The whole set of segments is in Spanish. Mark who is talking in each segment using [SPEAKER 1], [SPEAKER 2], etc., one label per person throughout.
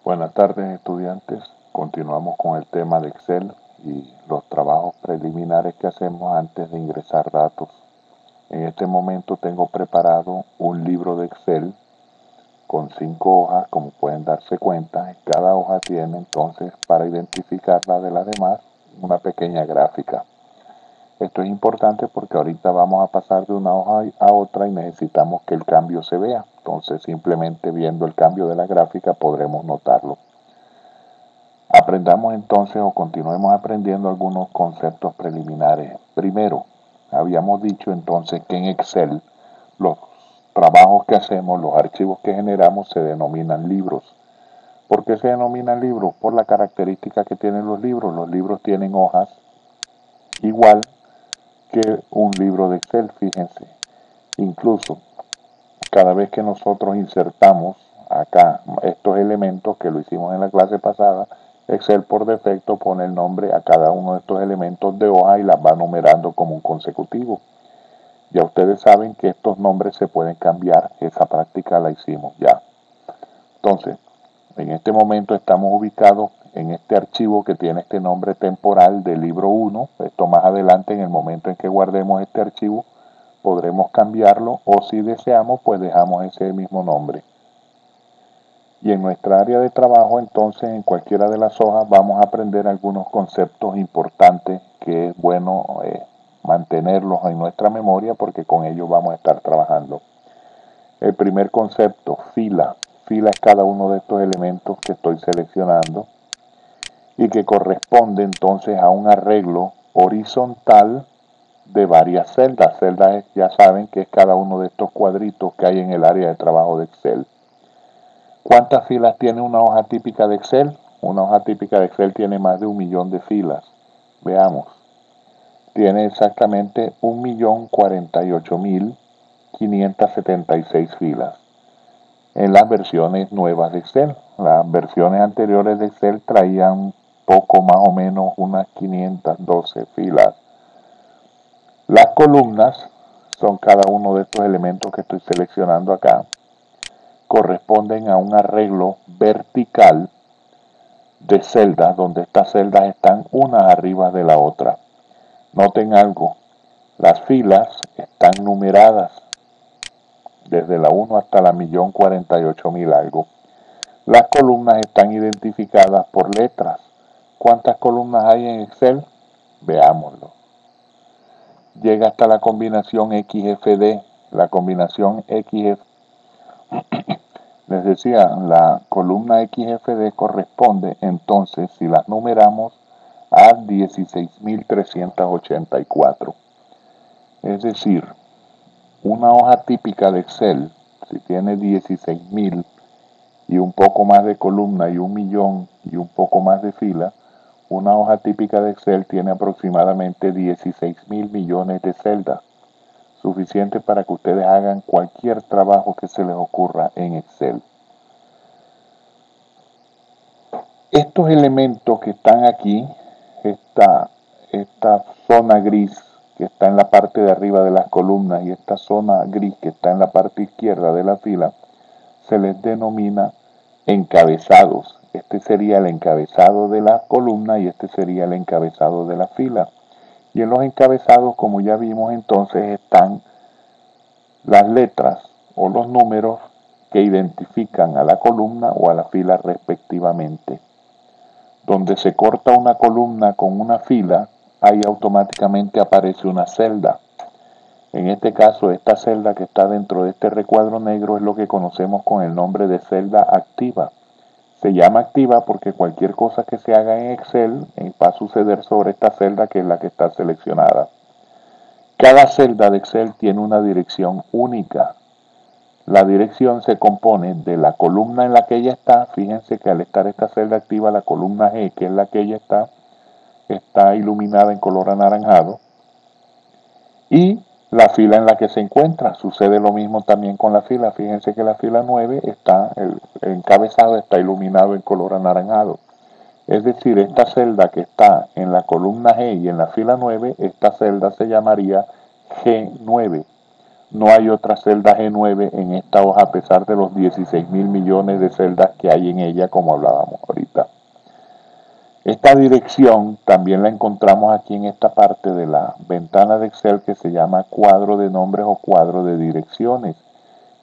[SPEAKER 1] Buenas tardes, estudiantes. Continuamos con el tema de Excel y los trabajos preliminares que hacemos antes de ingresar datos. En este momento tengo preparado un libro de Excel con 5 hojas, como pueden darse cuenta. Cada hoja tiene entonces, para identificarla de las demás, una pequeña gráfica. Esto es importante porque ahorita vamos a pasar de una hoja a otra y necesitamos que el cambio se vea. Entonces, simplemente viendo el cambio de la gráfica podremos notarlo. Aprendamos entonces o continuemos aprendiendo algunos conceptos preliminares. Primero, habíamos dicho entonces que en Excel los trabajos que hacemos, los archivos que generamos se denominan libros. ¿Por qué se denominan libros? Por la característica que tienen los libros. Los libros tienen hojas igual que un libro de Excel, fíjense. Incluso cada vez que nosotros insertamos acá estos elementos, que lo hicimos en la clase pasada, Excel por defecto pone el nombre a cada uno de estos elementos de hoja y las va numerando como un consecutivo. Ya ustedes saben que estos nombres se pueden cambiar, esa práctica la hicimos ya. Entonces, en este momento estamos ubicados en este archivo que tiene este nombre temporal de libro 1. Esto más adelante, en el momento en que guardemos este archivo, podremos cambiarlo, o si deseamos, pues dejamos ese mismo nombre. Y en nuestra área de trabajo, entonces, en cualquiera de las hojas vamos a aprender algunos conceptos importantes que es bueno mantenerlos en nuestra memoria, porque con ellos vamos a estar trabajando. El primer concepto, fila. Fila es cada uno de estos elementos que estoy seleccionando y que corresponde entonces a un arreglo horizontal de varias celdas. Celdas ya saben que es cada uno de estos cuadritos que hay en el área de trabajo de Excel. ¿Cuántas filas tiene una hoja típica de Excel? Una hoja típica de Excel tiene más de 1.000.000 de filas. Veamos. Tiene exactamente 1.048.576 filas. En las versiones nuevas de Excel. Las versiones anteriores de Excel traían poco más o menos unas 512 filas. Las columnas son cada uno de estos elementos que estoy seleccionando acá. Corresponden a un arreglo vertical de celdas, donde estas celdas están unas arriba de la otra. Noten algo, las filas están numeradas desde la 1 hasta la 1.048.000 algo. Las columnas están identificadas por letras. ¿Cuántas columnas hay en Excel? Veámoslo. Llega hasta la combinación XFD. La combinación XFD, les decía, la columna XFD corresponde entonces, si las numeramos, a 16.384. Es decir, una hoja típica de Excel, si tiene 16.000 y un poco más de columna y 1.000.000 y un poco más de fila, una hoja típica de Excel tiene aproximadamente 16.000 millones de celdas, suficiente para que ustedes hagan cualquier trabajo que se les ocurra en Excel. Estos elementos que están aquí, esta zona gris que está en la parte de arriba de las columnas y esta zona gris que está en la parte izquierda de la fila, se les denomina encabezados. Este sería el encabezado de la columna y este sería el encabezado de la fila. Y en los encabezados, como ya vimos entonces, están las letras o los números que identifican a la columna o a la fila respectivamente. Donde se corta una columna con una fila, ahí automáticamente aparece una celda. En este caso, esta celda que está dentro de este recuadro negro es lo que conocemos con el nombre de celda activa. Se llama activa porque cualquier cosa que se haga en Excel va a suceder sobre esta celda, que es la que está seleccionada. Cada celda de Excel tiene una dirección única. La dirección se compone de la columna en la que ella está. Fíjense que al estar esta celda activa, la columna G, que es la que ella está iluminada en color anaranjado. Y la fila en la que se encuentra. Sucede lo mismo también con la fila. Fíjense que la fila 9 el encabezado está iluminado en color anaranjado. Es decir, esta celda que está en la columna G y en la fila 9, esta celda se llamaría G9. No hay otra celda G9 en esta hoja a pesar de los 16.000 millones de celdas que hay en ella, como hablábamos ahorita. Esta dirección también la encontramos aquí en esta parte de la ventana de Excel que se llama cuadro de nombres o cuadro de direcciones.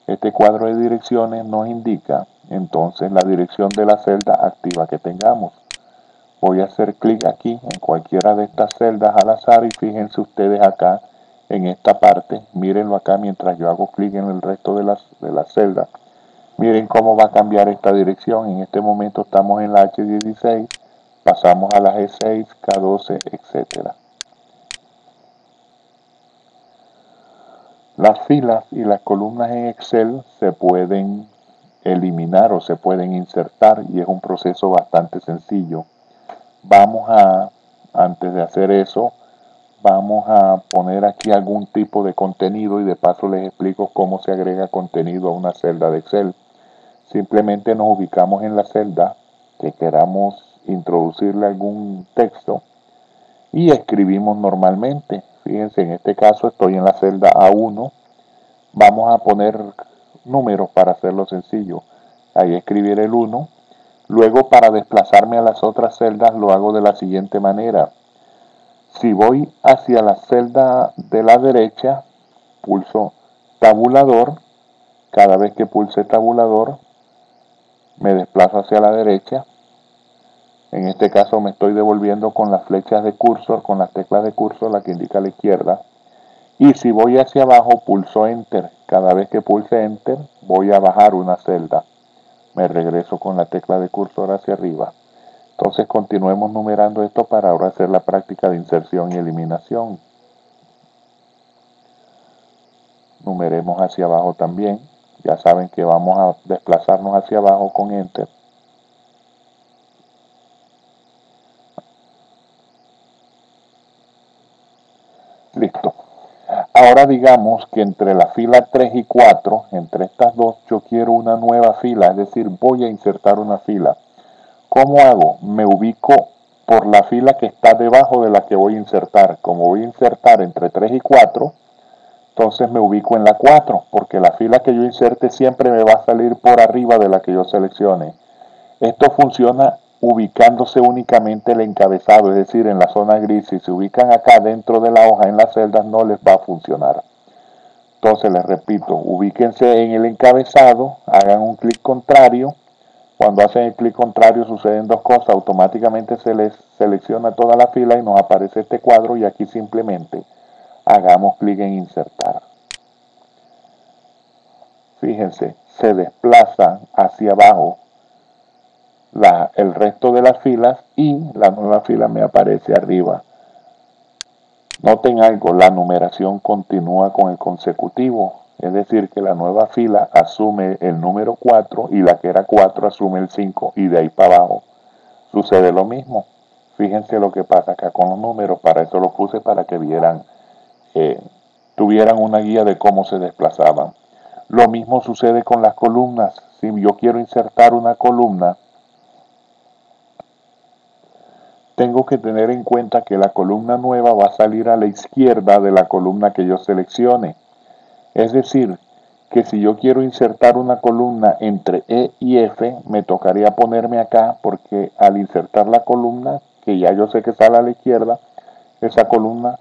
[SPEAKER 1] Este cuadro de direcciones nos indica entonces la dirección de la celda activa que tengamos. Voy a hacer clic aquí en cualquiera de estas celdas al azar y fíjense ustedes acá en esta parte, mírenlo acá mientras yo hago clic en el resto de las celdas. Miren cómo va a cambiar esta dirección. En este momento estamos en la H16, pasamos a la G6, K12, etc. Las filas y las columnas en Excel se pueden eliminar o se pueden insertar y es un proceso bastante sencillo. Antes de hacer eso, vamos a poner aquí algún tipo de contenido y de paso les explico cómo se agrega contenido a una celda de Excel. Simplemente nos ubicamos en la celda que queramos introducirle algún texto y escribimos normalmente. Fíjense, en este caso estoy en la celda A1. Vamos a poner números para hacerlo sencillo. Ahí escribir el 1. Luego, para desplazarme a las otras celdas, lo hago de la siguiente manera. Si voy hacia la celda de la derecha, pulso tabulador. Cada vez que pulse tabulador, me desplazo hacia la derecha. En este caso me estoy devolviendo con las flechas de cursor, con las teclas de cursor, la que indica a la izquierda. Y si voy hacia abajo, pulso Enter. Cada vez que pulse Enter, voy a bajar una celda. Me regreso con la tecla de cursor hacia arriba. Entonces continuemos numerando esto para ahora hacer la práctica de inserción y eliminación. Numeremos hacia abajo también. Ya saben que vamos a desplazarnos hacia abajo con Enter. Listo. Ahora digamos que entre la fila 3 y 4, entre estas dos, yo quiero una nueva fila, es decir, voy a insertar una fila. ¿Cómo hago? Me ubico por la fila que está debajo de la que voy a insertar. Como voy a insertar entre 3 y 4, entonces me ubico en la 4, porque la fila que yo inserte siempre me va a salir por arriba de la que yo seleccione. Esto funciona ubicándose únicamente el encabezado, es decir, en la zona gris. Si se ubican acá dentro de la hoja en las celdas no les va a funcionar. Entonces les repito, ubíquense en el encabezado, hagan un clic contrario. Cuando hacen el clic contrario suceden dos cosas, automáticamente se les selecciona toda la fila y nos aparece este cuadro y aquí simplemente hagamos clic en insertar. Fíjense, se desplaza hacia abajo el resto de las filas y la nueva fila me aparece arriba. Noten algo, la numeración continúa con el consecutivo, es decir, que la nueva fila asume el número 4 y la que era 4 asume el 5 y de ahí para abajo sucede lo mismo. Fíjense lo que pasa acá con los números, para eso lo puse para que vieran, tuvieran una guía de cómo se desplazaban. Lo mismo sucede con las columnas. Si yo quiero insertar una columna, tengo que tener en cuenta que la columna nueva va a salir a la izquierda de la columna que yo seleccione. Es decir, que si yo quiero insertar una columna entre E y F, me tocaría ponerme acá porque al insertar la columna, que ya yo sé que sale a la izquierda, esa columna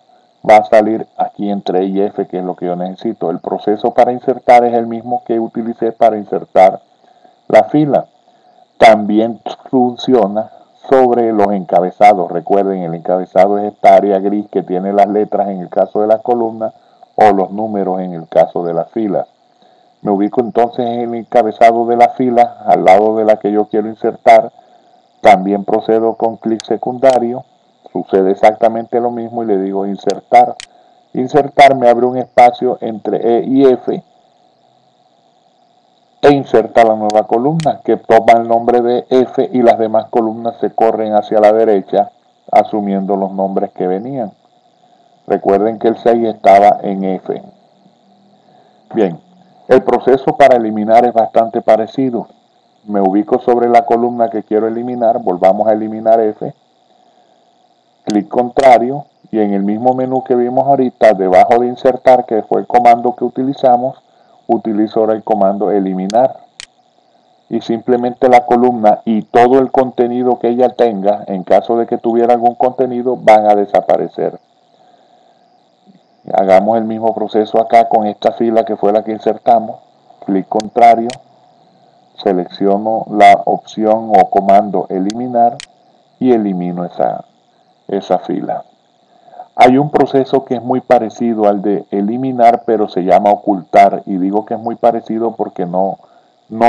[SPEAKER 1] va a salir aquí entre E y F, que es lo que yo necesito. El proceso para insertar es el mismo que utilicé para insertar la fila. También funciona sobre los encabezados. Recuerden, el encabezado es esta área gris que tiene las letras en el caso de las columnas o los números en el caso de las filas. Me ubico entonces en el encabezado de la fila, al lado de la que yo quiero insertar. También procedo con clic secundario. Sucede exactamente lo mismo y le digo insertar. Insertar me abre un espacio entre E y F e inserta la nueva columna que toma el nombre de F y las demás columnas se corren hacia la derecha asumiendo los nombres que venían. Recuerden que el 6 estaba en F. Bien, el proceso para eliminar es bastante parecido. Me ubico sobre la columna que quiero eliminar, volvamos a eliminar F, clic contrario Y en el mismo menú que vimos ahorita, debajo de insertar, que fue el comando que utilizamos, utilizo ahora el comando eliminar. Y simplemente la columna y todo el contenido que ella tenga, en caso de que tuviera algún contenido, van a desaparecer. Hagamos el mismo proceso acá con esta fila que fue la que insertamos. Clic contrario, selecciono la opción o comando eliminar y elimino esa fila. Hay un proceso que es muy parecido al de eliminar, pero se llama ocultar. Y digo que es muy parecido porque no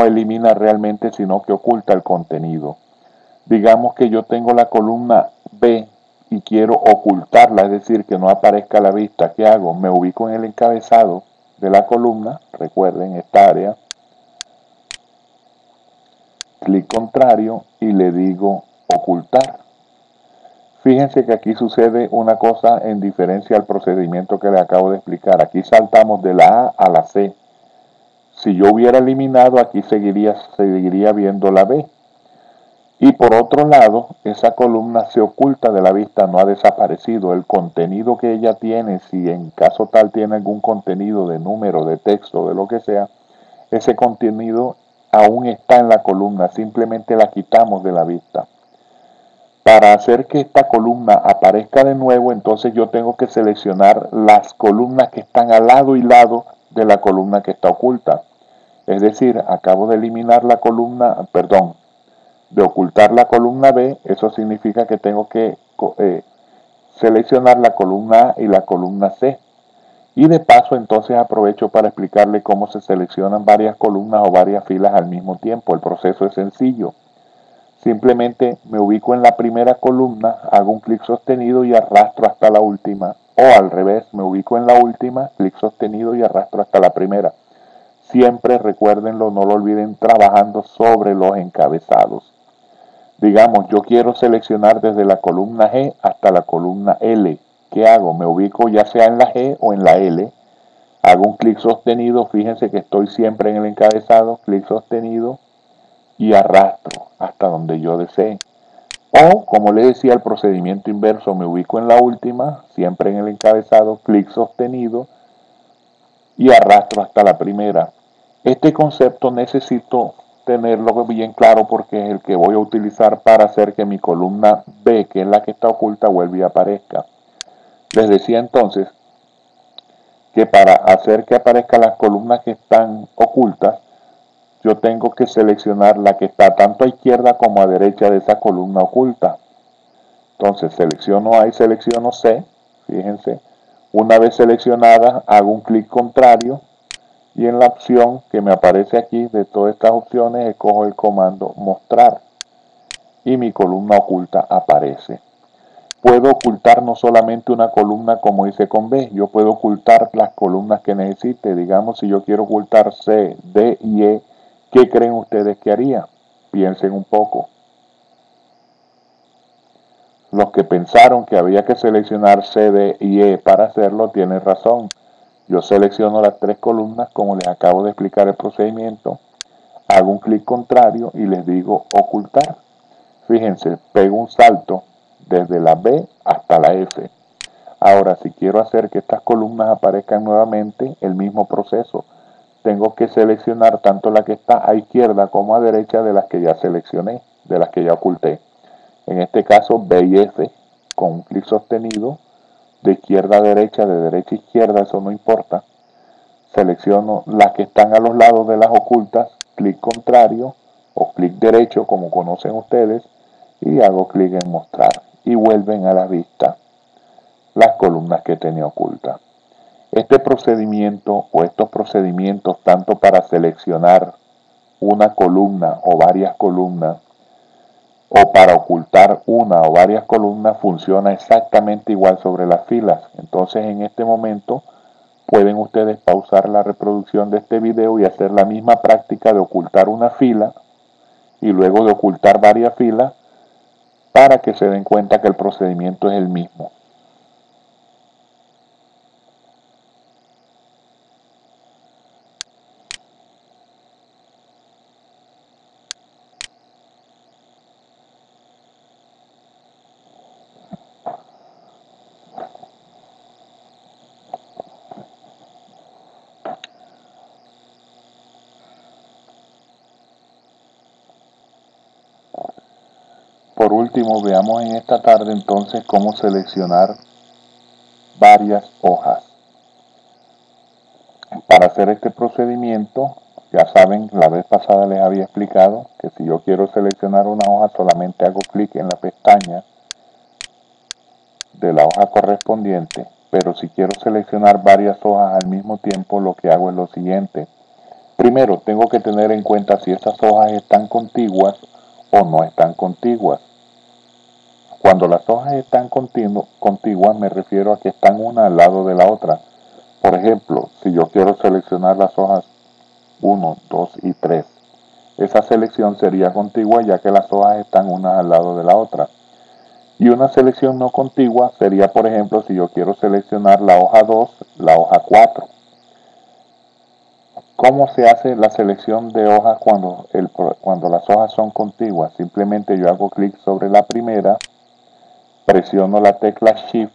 [SPEAKER 1] elimina realmente, sino que oculta el contenido. Digamos que yo tengo la columna B y quiero ocultarla, es decir, que no aparezca a la vista. ¿Qué hago? Me ubico en el encabezado de la columna, recuerden esta área, clic contrario y le digo ocultar. Fíjense que aquí sucede una cosa en diferencia al procedimiento que les acabo de explicar. Aquí saltamos de la A a la C. Si yo hubiera eliminado, aquí seguiría viendo la B. Y por otro lado, esa columna se oculta de la vista, no ha desaparecido. El contenido que ella tiene, si en caso tal tiene algún contenido de número, de texto, de lo que sea, ese contenido aún está en la columna, simplemente la quitamos de la vista. Para hacer que esta columna aparezca de nuevo, entonces yo tengo que seleccionar las columnas que están al lado y lado de la columna que está oculta. Es decir, acabo de eliminar la columna, perdón, de ocultar la columna B, eso significa que tengo que seleccionar la columna A y la columna C. Y de paso entonces aprovecho para explicarle cómo se seleccionan varias columnas o varias filas al mismo tiempo. El proceso es sencillo. Simplemente me ubico en la primera columna, hago un clic sostenido y arrastro hasta la última. O al revés, me ubico en la última, clic sostenido y arrastro hasta la primera. Siempre recuérdenlo, no lo olviden, trabajando sobre los encabezados. Digamos, yo quiero seleccionar desde la columna G hasta la columna L. ¿Qué hago? Me ubico ya sea en la G o en la L. Hago un clic sostenido, fíjense que estoy siempre en el encabezado, clic sostenido y arrastro hasta donde yo desee. O, como les decía, el procedimiento inverso, me ubico en la última, siempre en el encabezado, clic sostenido y arrastro hasta la primera. Este concepto necesito tenerlo bien claro porque es el que voy a utilizar para hacer que mi columna B, que es la que está oculta, vuelva y aparezca. Les decía entonces que para hacer que aparezcan las columnas que están ocultas, yo tengo que seleccionar la que está tanto a izquierda como a derecha de esa columna oculta. Entonces selecciono A y selecciono C, fíjense. Una vez seleccionada, hago un clic contrario y en la opción que me aparece aquí de todas estas opciones, escojo el comando mostrar y mi columna oculta aparece. Puedo ocultar no solamente una columna como hice con B, yo puedo ocultar las columnas que necesite. Digamos, si yo quiero ocultar C, D y E, ¿qué creen ustedes que haría? Piensen un poco. Los que pensaron que había que seleccionar C, D y E para hacerlo tienen razón. Yo selecciono las tres columnas como les acabo de explicar el procedimiento, hago un clic contrario y les digo ocultar. Fíjense, pego un salto desde la B hasta la F. Ahora, si quiero hacer que estas columnas aparezcan nuevamente, el mismo proceso. Tengo que seleccionar tanto la que está a izquierda como a derecha de las que ya seleccioné, de las que ya oculté. En este caso, B y F, con un clic sostenido, de izquierda a derecha, de derecha a izquierda, eso no importa. Selecciono las que están a los lados de las ocultas, clic contrario o clic derecho, como conocen ustedes, y hago clic en mostrar. Y vuelven a la vista las columnas que tenía ocultas. Este procedimiento o estos procedimientos, tanto para seleccionar una columna o varias columnas, o para ocultar una o varias columnas, funciona exactamente igual sobre las filas. Entonces, en este momento, pueden ustedes pausar la reproducción de este video y hacer la misma práctica de ocultar una fila y luego de ocultar varias filas para que se den cuenta que el procedimiento es el mismo. Por último, veamos en esta tarde entonces cómo seleccionar varias hojas. Para hacer este procedimiento, ya saben, la vez pasada les había explicado que si yo quiero seleccionar una hoja, solamente hago clic en la pestaña de la hoja correspondiente, pero si quiero seleccionar varias hojas al mismo tiempo, lo que hago es lo siguiente. Primero, tengo que tener en cuenta si esas hojas están contiguas o no están contiguas. Cuando las hojas están contiguas, me refiero a que están una al lado de la otra. Por ejemplo, si yo quiero seleccionar las hojas 1, 2 y 3, esa selección sería contigua ya que las hojas están una al lado de la otra. Y una selección no contigua sería, por ejemplo, si yo quiero seleccionar la hoja 2, la hoja 4. ¿Cómo se hace la selección de hojas cuando las hojas son contiguas? Simplemente yo hago clic sobre la primera, presiono la tecla Shift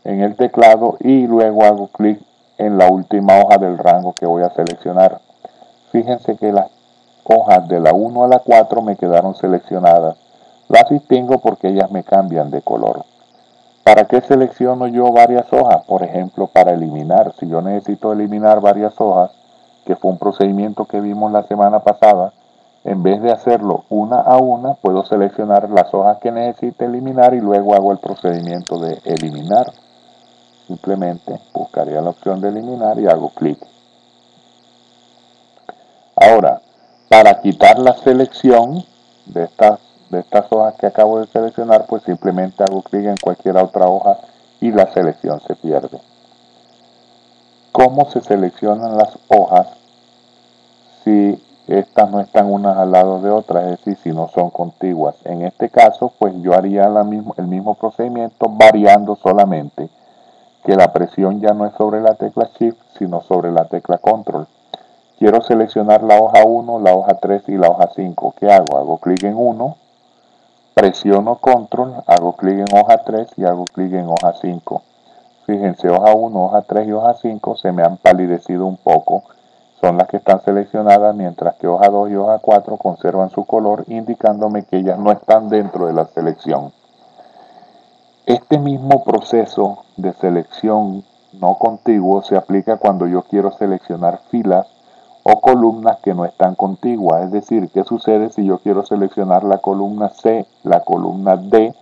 [SPEAKER 1] en el teclado y luego hago clic en la última hoja del rango que voy a seleccionar. Fíjense que las hojas de la 1 a la 4 me quedaron seleccionadas. Las distingo porque ellas me cambian de color. ¿Para qué selecciono yo varias hojas? Por ejemplo, para eliminar. Si yo necesito eliminar varias hojas, que fue un procedimiento que vimos la semana pasada, en vez de hacerlo una a una, puedo seleccionar las hojas que necesite eliminar y luego hago el procedimiento de eliminar. Simplemente buscaría la opción de eliminar y hago clic. Ahora, para quitar la selección de estas hojas que acabo de seleccionar, pues simplemente hago clic en cualquier otra hoja y la selección se pierde. ¿Cómo se seleccionan las hojas si estas no están unas al lado de otras, es decir, si no son contiguas? En este caso, pues yo haría el mismo procedimiento variando solamente que la presión ya no es sobre la tecla Shift, sino sobre la tecla Control. Quiero seleccionar la hoja 1, la hoja 3 y la hoja 5. ¿Qué hago? Hago clic en 1, presiono Control, hago clic en hoja 3 y hago clic en hoja 5. Fíjense, hoja 1, hoja 3 y hoja 5 se me han palidecido un poco. Son las que están seleccionadas, mientras que hoja 2 y hoja 4 conservan su color, indicándome que ellas no están dentro de la selección. Este mismo proceso de selección no contiguo se aplica cuando yo quiero seleccionar filas o columnas que no están contiguas. Es decir, ¿qué sucede si yo quiero seleccionar la columna C, la columna D,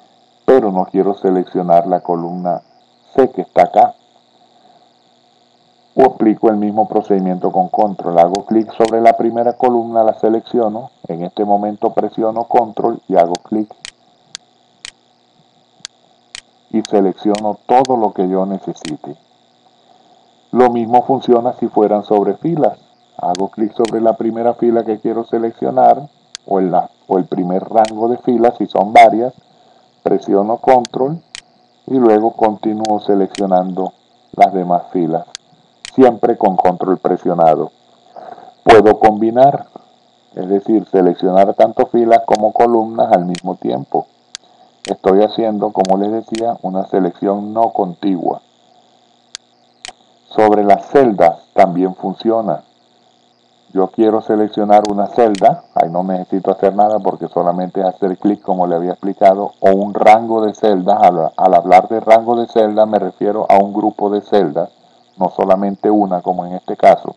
[SPEAKER 1] pero no quiero seleccionar la columna C que está acá? O aplico el mismo procedimiento con Control. Hago clic sobre la primera columna, la selecciono. En este momento presiono Control y hago clic. Y selecciono todo lo que yo necesite. Lo mismo funciona si fueran sobre filas. Hago clic sobre la primera fila que quiero seleccionar o el primer rango de filas si son varias. Presiono Control y luego continúo seleccionando las demás filas. Siempre con Control presionado. Puedo combinar, es decir, seleccionar tanto filas como columnas al mismo tiempo. Estoy haciendo, como les decía, una selección no contigua. Sobre las celdas también funciona. Yo quiero seleccionar una celda, ahí no necesito hacer nada porque solamente es hacer clic como le había explicado, o un rango de celdas. Al hablar de rango de celdas me refiero a un grupo de celdas, no solamente una como en este caso.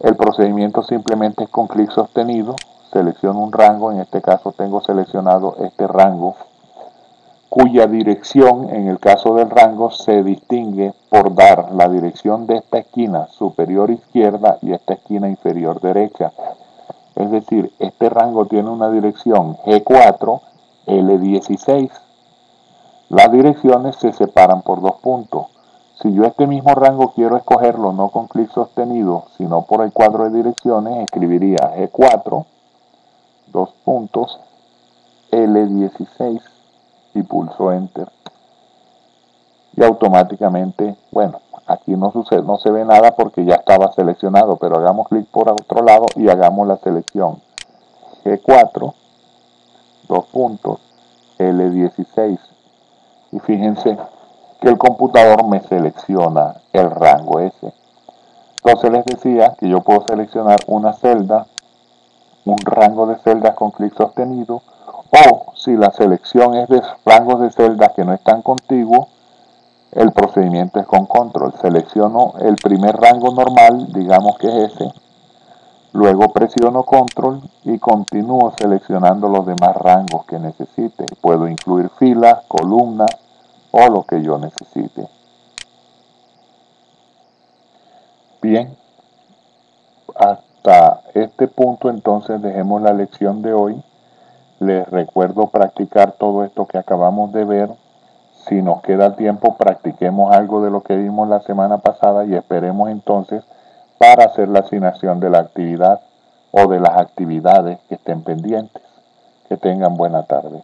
[SPEAKER 1] El procedimiento simplemente es con clic sostenido, selecciono un rango, en este caso tengo seleccionado este rango, cuya dirección en el caso del rango se distingue por dar la dirección de esta esquina superior izquierda y esta esquina inferior derecha. Es decir, este rango tiene una dirección G4, L16. Las direcciones se separan por dos puntos. Si yo este mismo rango quiero escogerlo no con clic sostenido, sino por el cuadro de direcciones, escribiría G4, dos puntos, L16 y pulso Enter. Y automáticamente, bueno, aquí no se ve nada porque ya estaba seleccionado, pero hagamos clic por otro lado y hagamos la selección. G4, dos puntos, L16. Y fíjense que el computador me selecciona el rango ese. Entonces les decía que yo puedo seleccionar una celda, un rango de celdas con clic sostenido, O si la selección es de rangos de celdas que no están contiguos, el procedimiento es con control. Selecciono el primer rango normal, digamos que es ese, luego presiono control y continúo seleccionando los demás rangos que necesite. Puedo incluir filas, columnas o lo que yo necesite. Bien, hasta este punto entonces dejemos la lección de hoy. Les recuerdo practicar todo esto que acabamos de ver. Si nos queda tiempo, practiquemos algo de lo que vimos la semana pasada y esperemos entonces para hacer la asignación de la actividad o de las actividades que estén pendientes. Que tengan buena tarde.